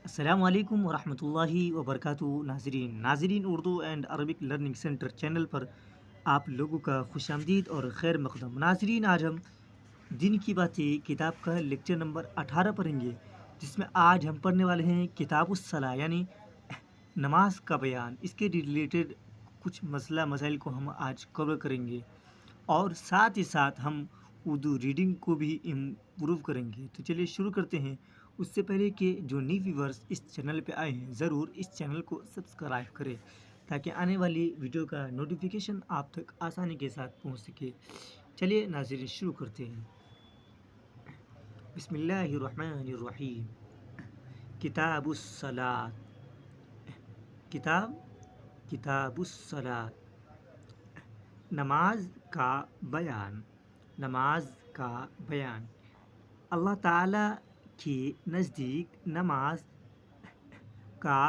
السلام علیکم ورحمۃ اللہ وبرکاتہ ناظرین Urdu and Arabic learning centre channel پر آپ لوگوں کا خوش آمدید اور خیر مقدم ناظرین. آج ہم دن کی باتیں کتاب کا لیکچر نمبر 18 پڑھیں گے، جس میں آج ہم پڑھنے والے ہیں کتاب الصلاح یعنی نماز کا بیان. اس کے ریلیٹڈ کچھ مسئلہ مسائل کو ہم آج کور کریں گے، اور ساتھ ہی ساتھ ہم اردو ریڈنگ کو بھی امپروو کریں گے. تو چلیے شروع کرتے ہیں. اس سے پہلے کہ جو نیو ویورز اس چینل پہ آئے ہیں، ضرور اس چینل کو سبسکرائب کریں تاکہ آنے والی ویڈیو کا نوٹیفیکیشن آپ تک آسانی کے ساتھ پہنچ سکے. چلیے ناظرین شروع کرتے ہیں. بسم اللہ الرحمن الرحیم. کتاب الصلاۃ. کتاب الصلاۃ. نماز کا بیان. نماز کا بیان. اللہ تعالیٰ کے نزدیک نماز کا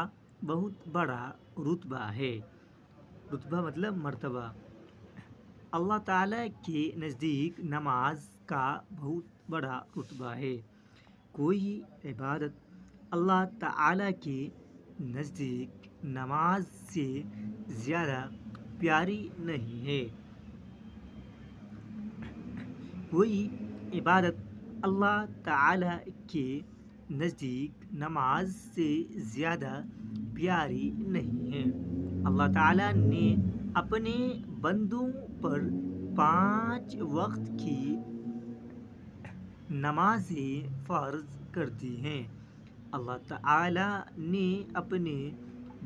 بہت بڑا رتبہ ہے. رتبہ مطلب مرتبہ. اللہ تعالیٰ کے نزدیک نماز کا بہت بڑا رتبہ ہے. کوئی عبادت اللہ تعالیٰ کے نزدیک نماز سے زیادہ پیاری نہیں ہے. کوئی عبادت اللہ تعالیٰ کے نزدیک نماز سے زیادہ پیاری نہیں ہے. اللہ تعالیٰ نے اپنے بندوں پر 5 وقت کی نمازیں فرض کر دی ہیں. اللہ تعالیٰ نے اپنے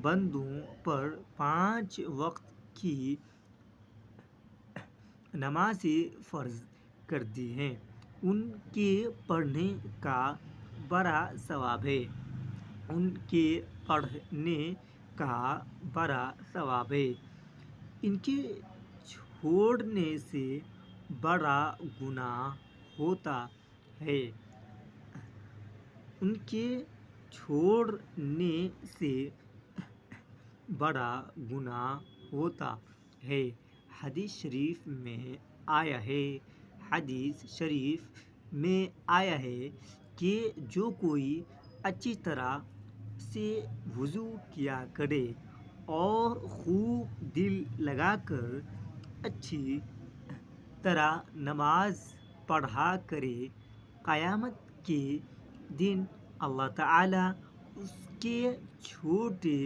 بندوں پر 5 وقت کی نمازیں فرض کر دی ہیں. ان کے پڑھنے کا بڑا ثواب ہے. ان کے پڑھنے کا بڑا ثواب ہے. ان کے چھوڑنے سے بڑا گناہ ہوتا ہے. ان کے چھوڑنے سے بڑا گناہ ہوتا ہے. حدیث شریف میں آیا ہے کہ جو کوئی اچھی طرح سے وضو کیا کرے اور خوب دل لگا کر اچھی طرح نماز پڑھا کرے، قیامت کے دن اللہ تعالیٰ اس کے چھوٹے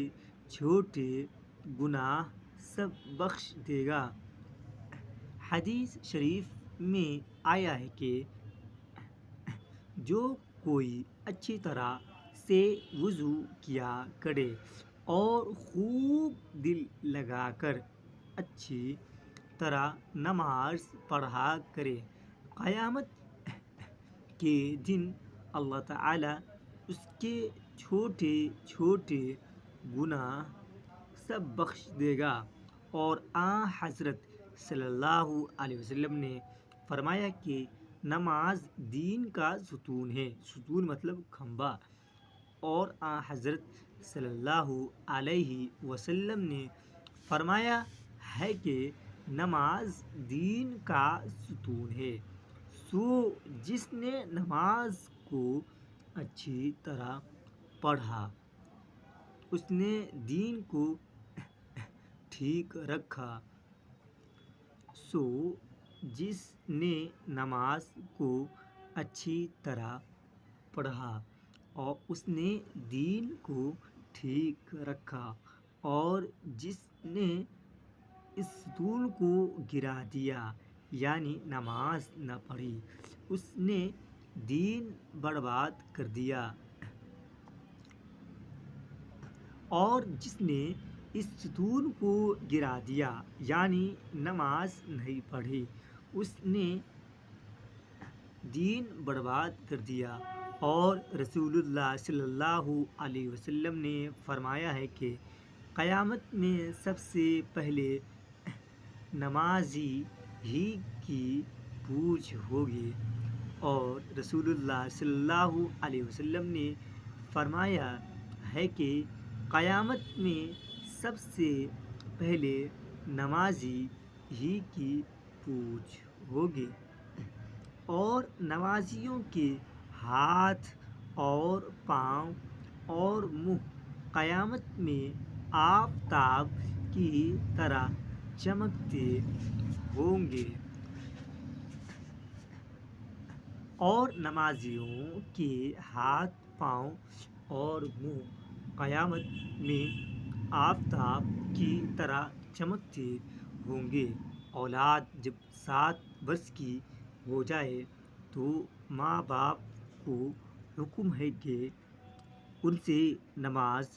چھوٹے گناہ سب بخش دے گا. حدیث شریف میں آیا ہے کہ جو کوئی اچھی طرح سے وضو کیا کرے اور خوب دل لگا کر اچھی طرح نماز پڑھا کرے، قیامت کے دن اللہ تعالیٰ اس کے چھوٹے چھوٹے گناہ سب بخش دے گا. اور حضرت صلی اللہ علیہ وسلم نے فرمایا کہ نماز دین کا ستون ہے. ستون مطلب کھمبا. اور حضرت صلی اللہ علیہ وسلم نے فرمایا ہے کہ نماز دین کا ستون ہے. سو جس نے نماز کو اچھی طرح پڑھا، اس نے دین کو ٹھیک رکھا. سو جس نے نماز کو اچھی طرح پڑھا اور اس نے دین کو ٹھیک رکھا، اور جس نے اس ستون کو گرا دیا یعنی نماز نہ پڑھی، اس نے دین برباد کر دیا. اور جس نے اس ستون کو گرا دیا یعنی نماز نہیں پڑھی، اس نے دین برباد کر دیا. اور رسول اللہ صلی اللہ علیہ وسلم نے فرمایا ہے کہ قیامت میں سب سے پہلے نمازی ہی کی پوچھ ہوگی. اور رسول اللہ صلی اللہ علیہ وسلم نے فرمایا ہے کہ قیامت میں سب سے پہلے نمازی ہی کی پوچھ ہوگی. اور نمازیوں کے ہاتھ اور پاؤں اور منہ قیامت میں آفتاب کی طرح چمکتے ہوں گے، اور نمازیوں کے ہاتھ پاؤں اور منہ قیامت میں آفتاب کی طرح چمکتے ہوں گے۔ اولاد جب 7 برس کی ہو جائے تو ماں باپ کو حکم ہے کہ ان سے نماز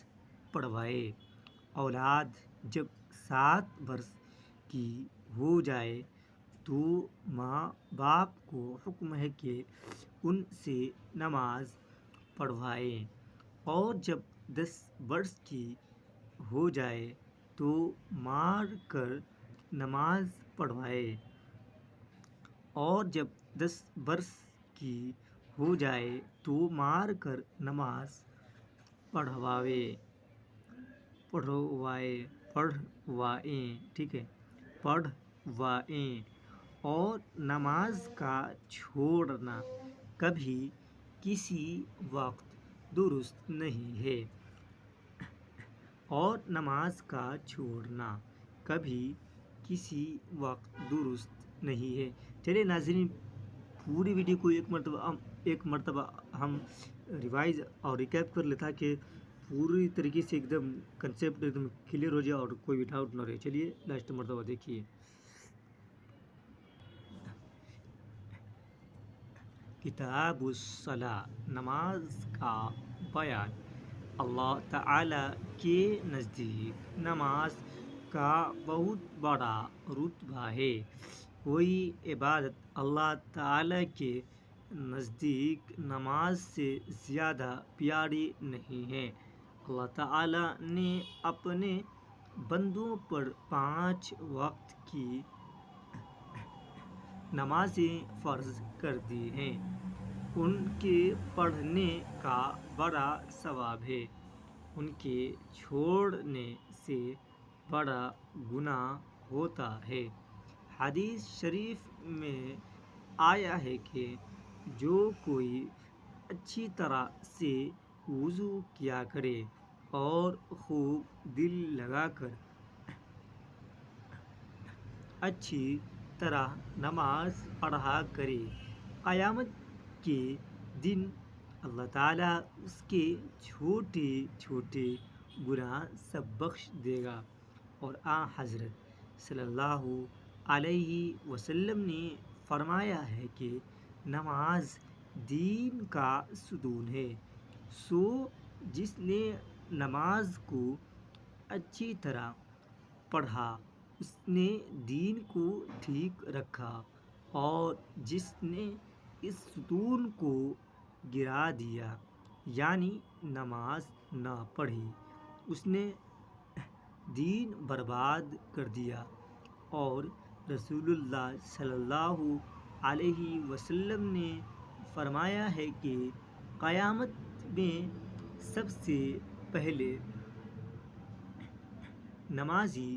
پڑھوائے۔ اولاد جب 7 برس کی ہو جائے تو ماں باپ کو حکم ہے کہ ان سے نماز پڑھوائے، اور جب 10 برس کی ہو جائے تو مار کر نماز پڑھوائے، اور جب 10 برس کی ہو جائے تو مار کر نماز پڑھوائیں، ٹھیک ہے، پڑھوائیں۔ اور نماز کا چھوڑنا کبھی کسی وقت درست نہیں ہے، اور نماز کا چھوڑنا کبھی کسی وقت درست نہیں ہے۔ چلیے ناظرین، پوری ویڈیو کو ایک مرتبہ ہم ریوائز اور ریکیپ کر لیں تاکہ پوری طریقے سے ایک دم کنسیپٹ ایک دم کلیئر ہو جائے اور کوئی بھی ڈاؤٹ نہ رہے۔ چلیے لاسٹ مرتبہ دیکھیے۔ کتاب الصلاۃ، نماز کا بیان۔ اللہ تعالیٰ کے نزدیک نماز کا بہت بڑا رتبہ ہے۔ کوئی عبادت اللہ تعالیٰ کے نزدیک نماز سے زیادہ پیاری نہیں ہے۔ اللہ تعالیٰ نے اپنے بندوں پر 5 وقت کی نمازیں فرض کر دی ہیں۔ ان کے پڑھنے کا بڑا ثواب ہے، ان کے چھوڑنے سے بڑا گناہ ہوتا ہے۔ حدیث شریف میں آیا ہے کہ جو کوئی اچھی طرح سے وضو کیا کرے اور خوب دل لگا کر اچھی طرح نماز پڑھا کرے، قیامت کے دن اللہ تعالیٰ اس کے چھوٹے چھوٹے گناہ سب بخش دے گا۔ اور حضرت صلی اللہ علیہ وسلم نے فرمایا ہے کہ نماز دین کا ستون ہے، سو جس نے نماز کو اچھی طرح پڑھا اس نے دین کو ٹھیک رکھا، اور جس نے اس ستون کو گرا دیا یعنی نماز نہ پڑھی اس نے دین برباد کر دیا۔ اور رسول اللہ صلی اللہ علیہ وسلم نے فرمایا ہے کہ قیامت میں سب سے پہلے نمازی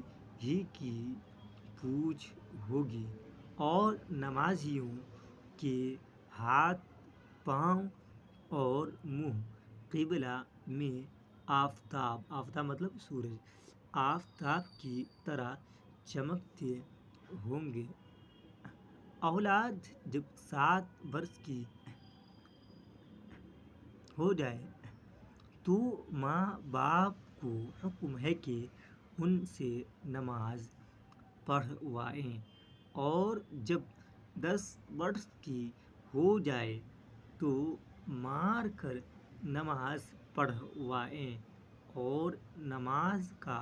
ہی کی پوچھ ہوگی، اور نمازیوں کے ہاتھ پاؤں اور منہ قبلہ میں آفتاب مطلب سورج، آفتاب کی طرح چمکتے ہوں گے۔ اولاد جب 7 برس کی ہو جائے تو ماں باپ کو حکم ہے کہ ان سے نماز پڑھوائیں، اور جب 10 برس کی ہو جائے تو مار کر نماز پڑھوائیں، اور نماز کا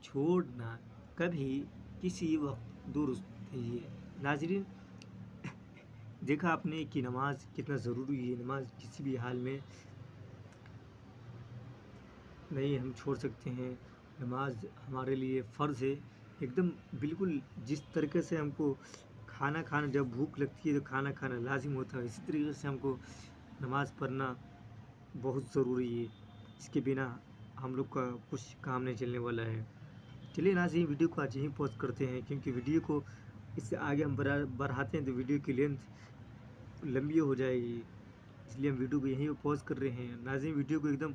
چھوڑنا کبھی کسی وقت درست نہیں ہے۔ ناظرین، دیکھا آپ نے کہ نماز کتنا ضروری ہے۔ نماز کسی بھی حال میں نہیں ہم چھوڑ سکتے ہیں۔ نماز ہمارے لیے فرض ہے، ایک دم بالکل جس طریقے سے ہم کو کھانا جب بھوک لگتی ہے تو کھانا کھانا لازم ہوتا ہے، اسی طریقے سے ہم کو نماز پڑھنا بہت ضروری ہے۔ اس کے بنا ہم لوگ کا کچھ کام نہیں چلنے والا ہے۔ چلیے ناظرین، ویڈیو کو آج یہیں پوز کرتے ہیں، کیونکہ ویڈیو کو اس سے آگے ہم بڑھاتے ہیں تو ویڈیو کی لینتھ لمبی ہو جائے گی، اس لیے ہم ویڈیو کو یہیں پوز کر رہے ہیں۔ ناظرین، ویڈیو کو ایک دم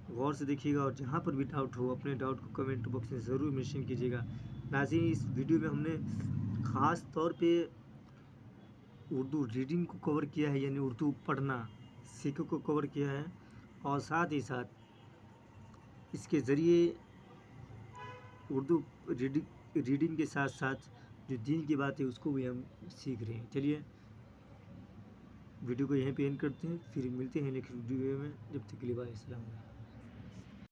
غور سے دیکھیے گا، اور جہاں پر بھی ڈاؤٹ ہو اپنے ڈاؤٹ کو کمنٹ باکس میں ضرور مینشن کیجیے گا۔ ناظرین، اس ویڈیو میں ہم نے خاص طور پہ اردو ریڈنگ کو کور کیا ہے، یعنی اردو پڑھنا سیکھو کو کور کیا ہے، اور ساتھ ہی ساتھ اس کے ذریعے اردو ریڈنگ کے ساتھ ساتھ جو دین کی بات ہے اس کو بھی ہم سیکھ رہے ہیں۔ چلیے ویڈیو کو یہیں پہ اینڈ کرتے ہیں، پھر ملتے ہیں نیکسٹ ویڈیو میں، جب تک کے لیے بائے، السلام علیکم۔